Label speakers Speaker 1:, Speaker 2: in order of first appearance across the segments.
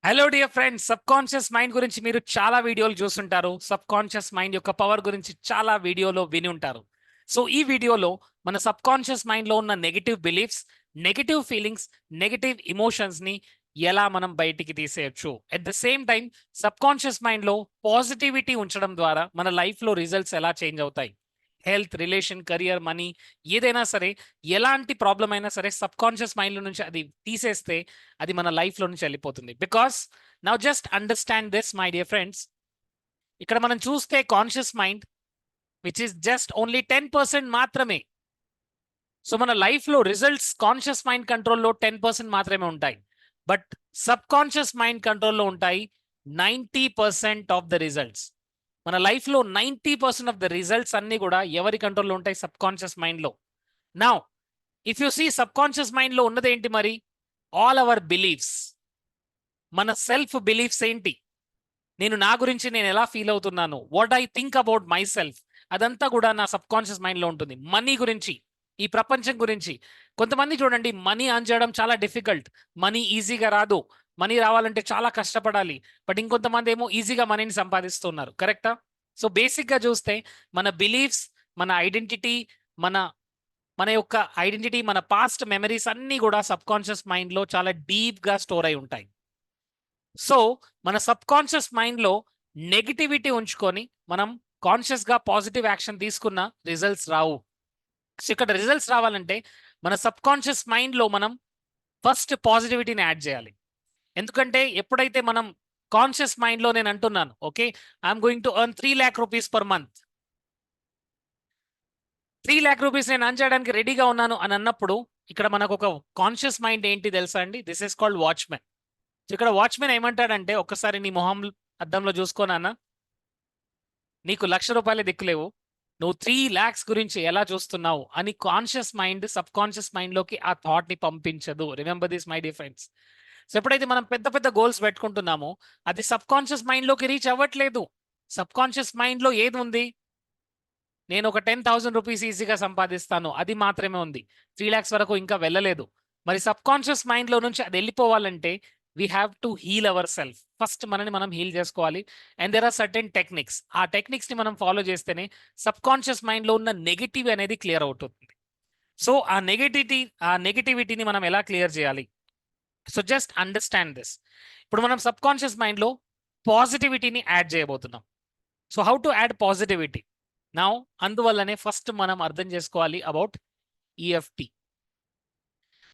Speaker 1: Hello dear friends, sub conscious mind గురించి మీరు చాలా వీడియోలు చూస్తుంటారు. సబ్ కాన్షియస్ మైండ్ యొక్క పవర్ గురించి చాలా వీడియోలో విని ఉంటారు. సో ఈ వీడియోలో మన సబ్ కాన్షియస్ మైండ్లో ఉన్న negative beliefs, negative feelings, negative ఎమోషన్స్ని ఎలా మనం బయటికి తీసేయచ్చు. At the same time subconscious మైండ్లో పాజిటివిటీ ఉంచడం ద్వారా మన లైఫ్లో రిజల్ట్స్ ఎలా చేంజ్ అవుతాయి. హెల్త్, రిలేషన్, కెరియర్, మనీ, ఏదైనా సరే, ఎలాంటి ప్రాబ్లం అయినా సరే సబ్ కాన్షియస్ మైండ్లో నుంచి అది తీసేస్తే అది మన లైఫ్లో నుంచి వెళ్ళిపోతుంది. Because now just understand this my dear friends. ఇక్కడ మనం చూస్తే conscious mind which is just only 10% మాత్రమే. సో మన లైఫ్లో రిజల్ట్స్ కాన్షియస్ మైండ్ కంట్రోల్లో 10% మాత్రమే ఉంటాయి. బట్ సబ్ కాన్షియస్ మైండ్ కంట్రోల్లో ఉంటాయి 90% ఆఫ్ ద రిజల్ట్స్. మన లైఫ్లో 90% ఆఫ్ ద రిజల్ట్స్ అన్ని కూడా ఎవరి కంట్రోల్లో ఉంటాయి? సబ్ కాన్షియస్ మైండ్లో. Now if you see subconscious మైండ్లో ఉన్నది ఏంటి మరి? ఆల్ అవర్ బిలీఫ్స్, మన సెల్ఫ్ బిలీఫ్స్ ఏంటి, నా గురించి నేను ఎలా ఫీల్ అవుతున్నాను, what I think about myself, అదంతా కూడా నా సబ్ కాన్షియస్ మైండ్లో ఉంటుంది. మనీ గురించి, ఈ ప్రపంచం గురించి. కొంతమంది చూడండి, మనీ అర్న్ చేయడం చాలా డిఫికల్ట్, మనీ ఈజీగా రాదు, మనీ రావాలంటే చాలా కష్టపడాలి. బట్ ఇంకొంతమంది ఏమో ఈజీగా మనీని సంపాదిస్తున్నారు. కరెక్టా? సో బేసిక్గా చూస్తే మన బిలీఫ్స్, మన ఐడెంటిటీ, మన మన యొక్క ఐడెంటిటీ, మన పాస్ట్ మెమరీస్ అన్నీ కూడా సబ్ కాన్షియస్ మైండ్లో చాలా డీప్గా స్టోర్ అయి ఉంటాయి. సో మన సబ్ కాన్షియస్ మైండ్లో నెగిటివిటీ ఉంచుకొని మనం కాన్షియస్గా పాజిటివ్ యాక్షన్ తీసుకున్న రిజల్ట్స్ రావు. సో ఇక్కడ రిజల్ట్స్ రావాలంటే మన సబ్ కాన్షియస్ మైండ్లో మనం ఫస్ట్ పాజిటివిటీని యాడ్ చేయాలి. ఎందుకంటే ఎప్పుడైతే మనం కాన్షియస్ మైండ్లో నేను అంటున్నాను, okay, I'm going to earn 3 lakh rupees per month, 3 lakh rupees నేను అర్న్ చేయడానికి రెడీగా ఉన్నాను అని అన్నప్పుడు ఇక్కడ మనకు ఒక కాన్షియస్ మైండ్ ఏంటి తెలుసా అండి? This is called watchman. So ఇక్కడ వాచ్మెన్ ఏమంటాడంటే, ఒక్కసారి నీ మొహం అద్దంలో చూసుకోనన్నా, నీకు ₹1,00,000 దిక్కులేవు, నువ్వు 3 lakhs గురించి ఎలా చూస్తున్నావు అని కాన్షియస్ మైండ్ సబ్ కాన్షియస్ మైండ్లోకి ఆ థాట్ని పంపించదు. Remember this my dear friends. So ఎప్పుడైతే మనం పెద్ద పెద్ద గోల్స్ పెట్టుకుంటున్నామో అది సబ్ కాన్షియస్ మైండ్లోకి రీచ్ అవ్వట్లేదు. సబ్ కాన్షియస్ మైండ్లో ఏది ఉంది? నేను ఒక 10,000 రూపీస్ ఈజీగా సంపాదిస్తాను, అది మాత్రమే ఉంది. 3 lakhs వరకు ఇంకా వెళ్ళలేదు. మరి సబ్ కాన్షియస్ మైండ్లో నుంచి అది వెళ్ళిపోవాలంటే we have to heal our self. First మనని మనం హీల్ చేసుకోవాలి. And there are certain techniques. ఆ టెక్నిక్స్ని మనం ఫాలో చేస్తేనే సబ్ కాన్షియస్ మైండ్లో ఉన్న నెగిటివ్ అనేది క్లియర్ అవుతుంది. సో ఆ నెగిటివిటీని మనం ఎలా క్లియర్ చేయాలి? So just understand this. ఇప్పుడు మనం సబ్ కాన్షియస్ మైండ్లో పాజిటివిటీని యాడ్ చేయబోతున్నాం. So how to add positivity? Now అందువల్లనే ఫస్ట్ మనం అర్థం చేసుకోవాలి about EFT.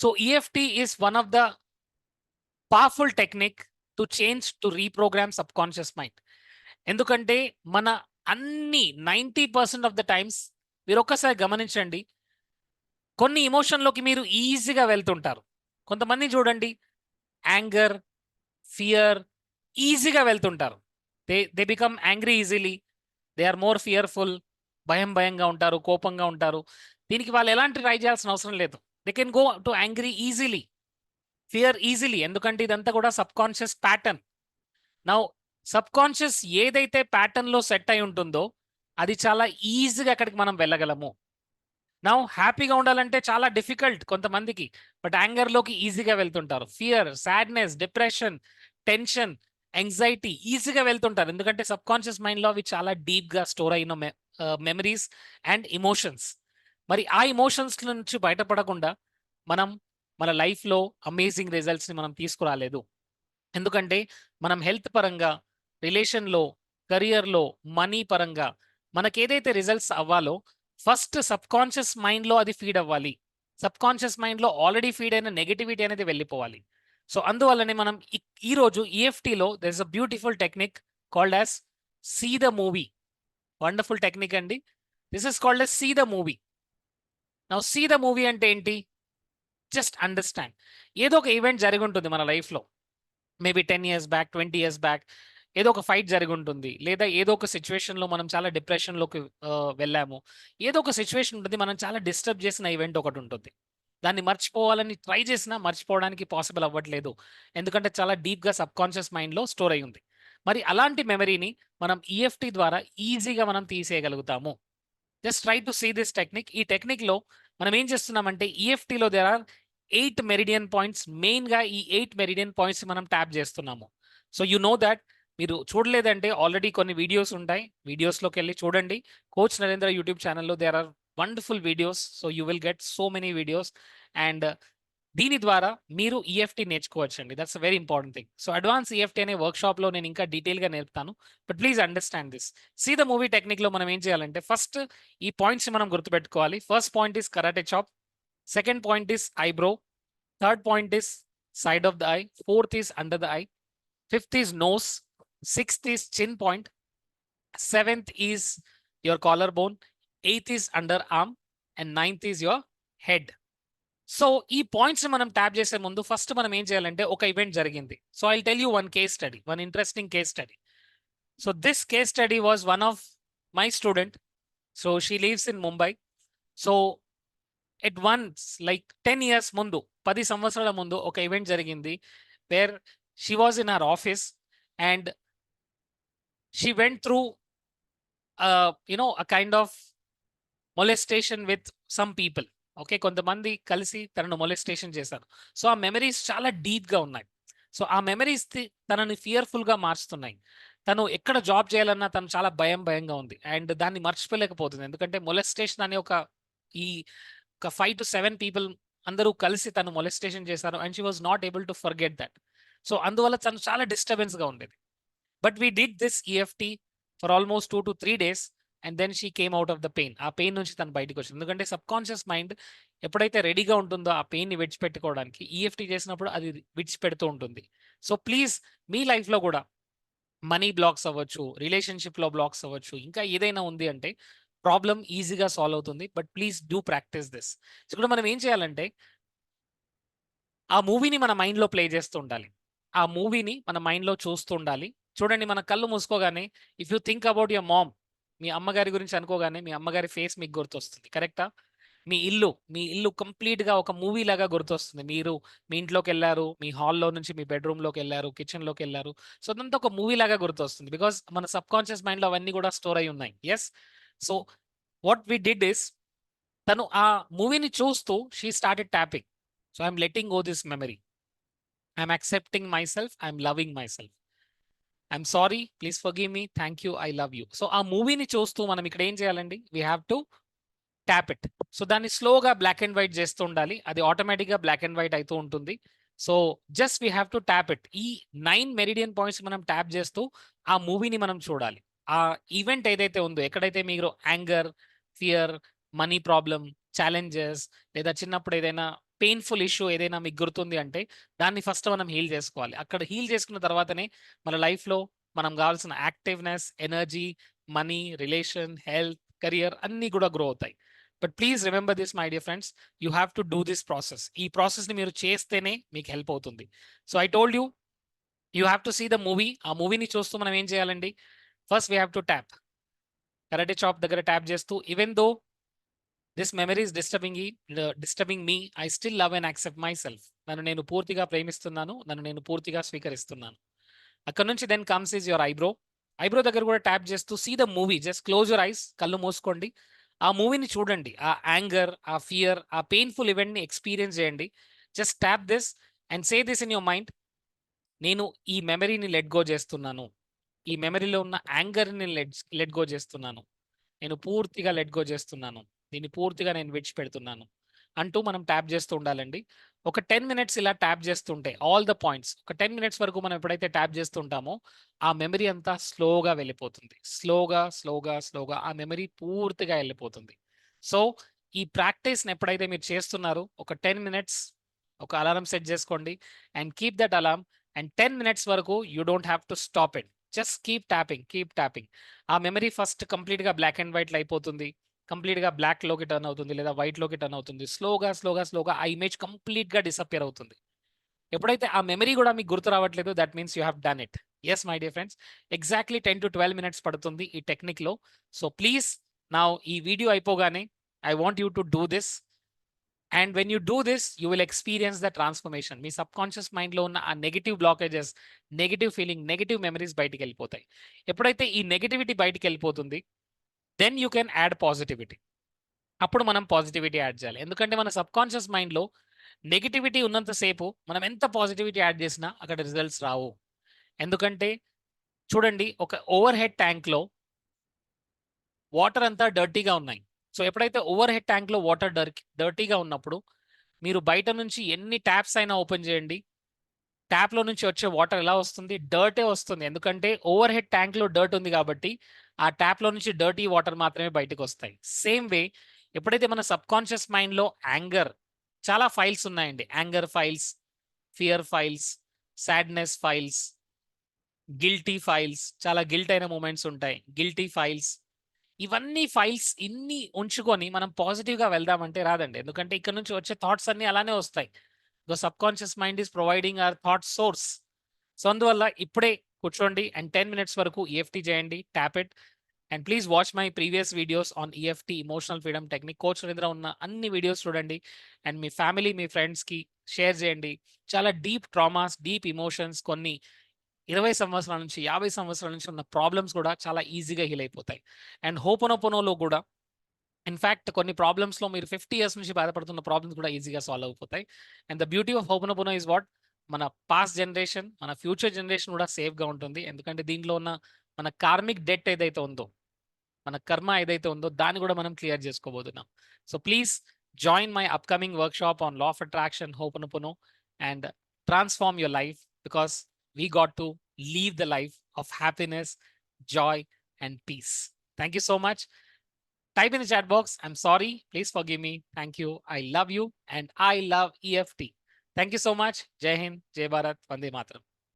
Speaker 1: So EFT is one of the powerful technique to change, to reprogram sub conscious mind. ఎందుకంటే మన అన్ని 90% ఆఫ్ ద టైమ్స్ మీరు ఒక్కసారి గమనించండి, కొన్ని ఎమోషన్లోకి మీరు ఈజీగా వెళ్తుంటారు. కొంతమంది చూడండి, యాంగర్, ఫియర్, ఈజీగా వెళ్తుంటారు. They become angry easily, they are more fearful, భయంగా ఉంటారు, కోపంగా ఉంటారు. దీనికి వాళ్ళు ఎలాంటి ట్రై చేయాల్సిన అవసరం లేదు. They can go to angry easily, fear easily. ఎందుకంటే ఇదంతా కూడా sub conscious pattern. Now sub conscious ఏదైతే ప్యాటర్న్లో సెట్ అయి ఉంటుందో అది చాలా ఈజీగా అక్కడికి మనం వెళ్ళగలము. నౌ హ్యాపీగా ఉండాలంటే చాలా డిఫికల్ట్ కొంతమందికి, బట్ యాంగర్లోకి ఈజీగా వెళ్తుంటారు. Fear, sadness, depression, tension, anxiety ఈజీగా వెళ్తుంటారు. ఎందుకంటే సబ్ కాన్షియస్ మైండ్లో అవి చాలా డీప్గా స్టోర్ అయిన మెమరీస్ అండ్ ఇమోషన్స్. మరి ఆ ఇమోషన్స్ నుంచి బయటపడకుండా మనం మన లైఫ్లో అమేజింగ్ రిజల్ట్స్ని మనం తీసుకురాలేదు. ఎందుకంటే మనం హెల్త్ పరంగా, రిలేషన్లో, కెరియర్లో, మనీ పరంగా మనకేదైతే రిజల్ట్స్ అవ్వాలో ఫస్ట్ సబ్ కాన్షియస్ మైండ్లో అది ఫీడ్ అవ్వాలి. సబ్ కాన్షియస్ మైండ్లో ఆల్రెడీ ఫీడ్ అయిన నెగటివిటీ అనేది వెళ్ళిపోవాలి. సో అందువల్లనే మనం ఈరోజు ఈఎఫ్టీలో there is a beautiful technique called as see the movie. Wonderful technique అండి. This is called as see the movie. Now see the movie అంటే ఏంటి? Just understand. ఏదో ఒక ఈవెంట్ జరిగి ఉంటుంది మన లైఫ్లో. Maybe 10 years back, 20 years back ఏదో ఒక ఫైట్ జరిగి ఉంటుంది, లేదా ఏదో ఒక సిచ్యువేషన్లో మనం చాలా డిప్రెషన్లోకి వెళ్ళాము. ఏదో ఒక సిచ్యువేషన్ ఉంటుంది, మనం చాలా డిస్టర్బ్ చేసిన ఈవెంట్ ఒకటి ఉంటుంది. దాన్ని మర్చిపోవాలని ట్రై చేసినా మర్చిపోవడానికి పాసిబుల్ అవ్వట్లేదు. ఎందుకంటే చాలా డీప్గా సబ్ కాన్షియస్ మైండ్లో స్టోర్ అయి ఉంది. మరి అలాంటి మెమరీని మనం ఈఎఫ్టీ ద్వారా ఈజీగా మనం తీసేయగలుగుతాము. Just try to see this technique. ఈ టెక్నిక్లో మనం ఏం చేస్తున్నామంటే ఈఎఫ్టీలో దేర్ ఆర్ 8 మెరిడియన్ పాయింట్స్, మెయిన్గా ఈ 8 మెరిడియన్ పాయింట్స్ మనం ట్యాప్ చేస్తున్నాము. సో యు నో దాట్, మీరు చూడలేదంటే ఆల్రెడీ కొన్ని వీడియోస్ ఉంటాయి, వీడియోస్లోకి వెళ్ళి చూడండి. కోచ్ నరేంద్ర యూట్యూబ్ ఛానల్లో there are wonderful videos. So you will get so many videos, and దీని ద్వారా మీరు ఈఎఫ్టీ నేర్చుకోవచ్చండి. That's a very important thing. So advance EFT అనే వర్క్షాప్లో నేను ఇంకా డీటెయిల్గా నేర్పుతాను. But please understand this. See the movie టెక్నిక్లో మనం ఏం చేయాలంటే ఫస్ట్ ఈ పాయింట్స్ మనం గుర్తుపెట్టుకోవాలి. First point is karate chop, second point is eyebrow, third point is side of the eye, fourth is under the eye, fifth is nose, sixth is chin point, seventh is your collar bone, eighth is under arm, and ninth is your head. So ఈ points మనం tap చేసే ముందు first మనం ఏం చేయాలంటే ఒక event జరిగింది. So I tell you one case study, one interesting case study. So this case study was one of my student. So she leaves in Mumbai. So at once like 10 years ముందు, 10 సంవత్సరాల ముందు ఒక event జరిగింది where she was in our office and she went through a kind of molestation with some people. Okay, కొంతమంది కలిసి తనను molestation చేశారు. So ఆ మెమరీస్ చాలా డీప్గా ఉన్నాయి. సో ఆ మెమరీస్ తనని ఫియర్ఫుల్గా మార్చుతున్నాయి. తను ఎక్కడ జాబ్ చేయాలన్నా తను చాలా భయంగా ఉంది అండ్ దాన్ని మర్చిపోలేకపోతుంది. ఎందుకంటే మొలెస్టేషన్ అనే ఈ ఒక 5 to 7 people అందరూ కలిసి తను మొలెస్టేషన్ చేశారు and she was not able to forget that. So అందువల్ల తను చాలా డిస్టర్బెన్స్గా ఉండేది. But we did this EFT for almost 2 to 3 days and then she came out of the pain. ఆ పెయిన్ నుంచి తను బయటకు వచ్చింది. ఎందుకంటే సబ్ కాన్షియస్ మైండ్ ఎప్పుడైతే రెడీగా ఉంటుందో ఆ పెయిన్ని విడిచిపెట్టుకోవడానికి, ఈఎఫ్టీ చేసినప్పుడు అది విడిచిపెడుతూ ఉంటుంది. సో ప్లీజ్ మీ లైఫ్లో కూడా మనీ బ్లాక్స్ అవ్వచ్చు, రిలేషన్షిప్లో బ్లాక్స్ అవ్వచ్చు, ఇంకా ఏదైనా ఉంది అంటే ప్రాబ్లం ఈజీగా సాల్వ్ అవుతుంది. But please do practice this. ఇప్పుడు మనం ఏం చేయాలంటే ఆ మూవీని మన మైండ్లో ప్లే చేస్తూ ఉండాలి. ఆ మూవీని మన మైండ్లో చూస్తూ ఉండాలి. చూడండి, మన కళ్ళు మూసుకోగానే if you think about your mom, మీ అమ్మగారి గురించి అనుకోగానే మీ అమ్మగారి ఫేస్ మీకు గుర్తొస్తుంది. కరెక్టా? మీ ఇల్లు కంప్లీట్‌గా ఒక మూవీ లాగా గుర్తొస్తుంది. మీరు మీ ఇంట్లోకెళ్లారు, మీ హాల్‌లో నుంచి మీ బెడ్‌రూమ్‌లోకెళ్లారు, కిచెన్‌లోకెళ్లారు. సో అదంతా ఒక మూవీ లాగా గుర్తొస్తుంది. బికాజ్ మన సబ్‌కాన్షియస్ మైండ్‌లో అవన్నీ కూడా స్టోర్ అయ్యి ఉన్నాయి. Yes. So what we did is, తను ఆ మూవీని చూస్తూ she started tapping. So I'm letting go this memory. I'm accepting myself. I'm loving myself. I'm sorry. Please forgive me. Thank you. I love you. So ఆ మూవీని చూస్తూ మనం ఇక్కడ ఏం చేయాలండి? We have to tap it. So దాన్ని స్లోగా black and white చేస్తూ ఉండాలి. అది ఆటోమేటిక్‌గా బ్లాక్ అండ్ వైట్ అయితూ ఉంటుంది. So just we have to tap it. ఈ 9 మెరిడియన్ పాయింట్స్ మనం ట్యాప్ చేస్తూ ఆ మూవీని మనం చూడాలి. ఆ ఈవెంట్ ఏదైతే ఉందో, ఎక్కడైతే మీరు anger, fear, money problem, challenges లేదా చిన్నప్పుడు ఏదైనా పెయిన్‌ఫుల్ ఇష్యూ ఏదైనా మీకు గుర్తుంది అంటే దాన్ని ఫస్ట్ మనం హీల్ చేసుకోవాలి. అక్కడ హీల్ చేసుకున్న తర్వాతనే మన లైఫ్‌లో మనం కావాల్సిన activeness, energy, money, relation, health, career అన్నీ కూడా గ్రో అవుతాయి. But please remember this my dear friends, you have to do this process. ఈ ప్రాసెస్ని మీరు చేస్తేనే మీకు హెల్ప్ అవుతుంది. So I told you, you have to see the movie. ఆ మూవీని చూస్తూ మనం ఏం చేయాలండి? First we have to tap. Karate chop దగ్గర ట్యాప్ చేస్తూ, even though this memory is disturbing me, I still love and accept my self. నన్ను నేను పూర్తిగా ప్రేమిస్తున్నాను, నన్ను నేను పూర్తిగా స్వీకరిస్తున్నాను. అక్కడ నుంచి then comes is your eyebrow. Eyebrow దగ్గర కూడా ట్యాప్ చేస్తూ see the movie. Just close your eyes, కళ్ళు మూసుకోండి. ఆ మూవీని చూడండి. ఆ యాంగర్, ఆ ఫియర్, ఆ పెయిన్ఫుల్ ఈవెంట్‌ని ఎక్స్‌పీరియన్స్ చేయండి. Just tap this and say this in your mind. నేను ఈ మెమరీని లెట్ గో చేస్తున్నాను. ఈ మెమరీలో ఉన్న యాంగర్‌ని లెట్ గో చేస్తున్నాను. నేను పూర్తిగా లెట్ గో చేస్తున్నాను. దీన్ని పూర్తిగా నేను విడిచిపెడుతున్నాను అంటూ మనం ట్యాప్ చేస్తూ ఉండాలండి. ఒక 10 మినిట్స్ ఇలా ట్యాప్ చేస్తుంటే ఆల్ ద పాయింట్స్, ఒక 10 మినిట్స్ వరకు మనం ఎప్పుడైతే ట్యాప్ చేస్తుంటామో ఆ మెమరీ అంతా స్లోగా వెళ్ళిపోతుంది. స్లోగా ఆ మెమరీ పూర్తిగా వెళ్ళిపోతుంది. సో ఈ ప్రాక్టీస్‌ని ఎప్పుడైతే మీరు చేస్తున్నారో ఒక 10 మినిట్స్ ఒక అలారం సెట్ చేసుకోండి and keep that alarm. And 10 minutes వరకు you don't have to stop it. Just keep tapping. ఆ మెమరీ ఫస్ట్ కంప్లీట్‌గా బ్లాక్ అండ్ వైట్‌లో అయిపోతుంది. కంప్లీట్‌గా బ్లాక్‌లోకి టర్న్ అవుతుంది లేదా వైట్‌లోకి టర్న్ అవుతుంది. స్లోగా ఆ ఇమేజ్ కంప్లీట్‌గా డిసపియర్ అవుతుంది. ఎప్పుడైతే ఆ మెమరీ కూడా మీకు గుర్తు రావట్లేదు, that means you have done it. Yes my dear friends, exactly 10 to 12 minutes పడుతుంది ఈ టెక్నిక్‌లో. సో ప్లీజ్ నౌ ఈ వీడియో అయిపోగానే I want you to do this. And when you do this you will experience the transformation. మీ subconscious మైండ్‌లో ఉన్న ఆ negative blockages, negative feeling, negative memories బయటికెళ్ళిపోతాయి. ఎప్పుడైతే ఈ నెగటివిటీ బయటికెళ్ళిపోతుంది, then you can add positivity. అప్పుడు మనం పాజిటివిటీ యాడ్ చేయాలి. ఎందుకంటే మన సబ్‌కాన్షియస్ మైండ్‌లో నెగటివిటీ ఉన్నంత సేపు మనం ఎంత పాజిటివిటీ యాడ్ చేసినా అక్కడ రిజల్ట్స్ రావు. ఎందుకంటే చూడండి, ఒక ఓవర్ హెడ్ ట్యాంక్‌లో వాటర్ అంతా డర్టీగా ఉన్నాయి. సో, ఎప్పుడైతే ఓవర్ హెడ్ ట్యాంక్‌లో వాటర్ డర్టీగా ఉన్నప్పుడు మీరు బయట నుంచి ఎన్ని ట్యాప్స్ అయినా ఓపెన్ చేయండి. ట్యాప్‌లో నుంచి వచ్చే వాటర్ ఎలా వస్తుంది? డర్టే వస్తుంది. ఎందుకంటే ఓవర్ హెడ్ ట్యాంక్‌లో డర్ట్ ఉంది కాబట్టి, ఆ ట్యాప్‌లో నుంచి డర్టీ వాటర్ మాత్రమే బయటకొస్తాయి. సేమ్ వే ఎప్పుడైతే మన సబ్‌కాన్షియస్ మైండ్‌లో చాలా ఫైల్స్ ఉన్నాయండి. Anger files, fear files, sadness files, guilty files, చాలా గిల్ట్ అయిన మొమెంట్స్ ఉంటాయి. గిల్టీ ఫైల్స్, ఇవన్నీ ఫైల్స్ ఇన్ని ఉంచుకొని మనం పాజిటివ్‌గా వెళ్దామంటే రాదండి. ఎందుకంటే ఇక్కడ నుంచి వచ్చే థాట్స్ అన్నీ అలానే వస్తాయి. The subconscious mind is providing our thought source. So, అందువల్ల ఇప్పుడే కూర్చోండి అండ్ 10 మినిట్స్ వరకు ఈఎఫ్‌టి చేయండి. Top it and please watch my previous videos on EFT emotional freedom technique. Coach Surendra ఉన్న అన్ని వీడియోస్ చూడండి అండ్ మీ ఫ్యామిలీ, మీ ఫ్రెండ్స్‌కి షేర్ చేయండి. చాలా డీప్ ట్రామాస్, డీప్ ఎమోషన్స్, కొన్ని 20 సంవత్సరాల నుంచి, 50 సంవత్సరాల నుంచి ఉన్న ప్రాబ్లమ్స్ కూడా చాలా ఈజీగా హీల్ అయిపోతాయి. అండ్ హోపోనోపోనోలో కూడా ఇన్‌ఫాక్ట్ కొన్ని ప్రాబ్లమ్స్‌లో మీరు 50 ఇయర్స్ నుంచి బాధపడుతున్న ప్రాబ్లమ్స్ కూడా ఈజీగా సాల్వ్ అయిపోతాయి. And the beauty of hooponopono is what, మన పాస్ట్ జనరేషన్, మన ఫ్యూచర్ జనరేషన్ కూడా సేఫ్‌గా ఉంటుంది. ఎందుకంటే దీంట్లో ఉన్న మన కార్మిక్ డెట్ ఏదైతే ఉందో, మన కర్మ ఏదైతే ఉందో దాన్ని కూడా మనం క్లియర్ చేసుకోబోతున్నాం. So please join my upcoming workshop on law of attraction ho'oponopono and transform your life because we got to live the life of happiness, joy and peace. Thank you so much. Type in the chat box, I'm sorry, please forgive me, thank you, I love you, and I love EFT. Thank you so much. Jai Hind, Jai Bharat, Vande Mataram.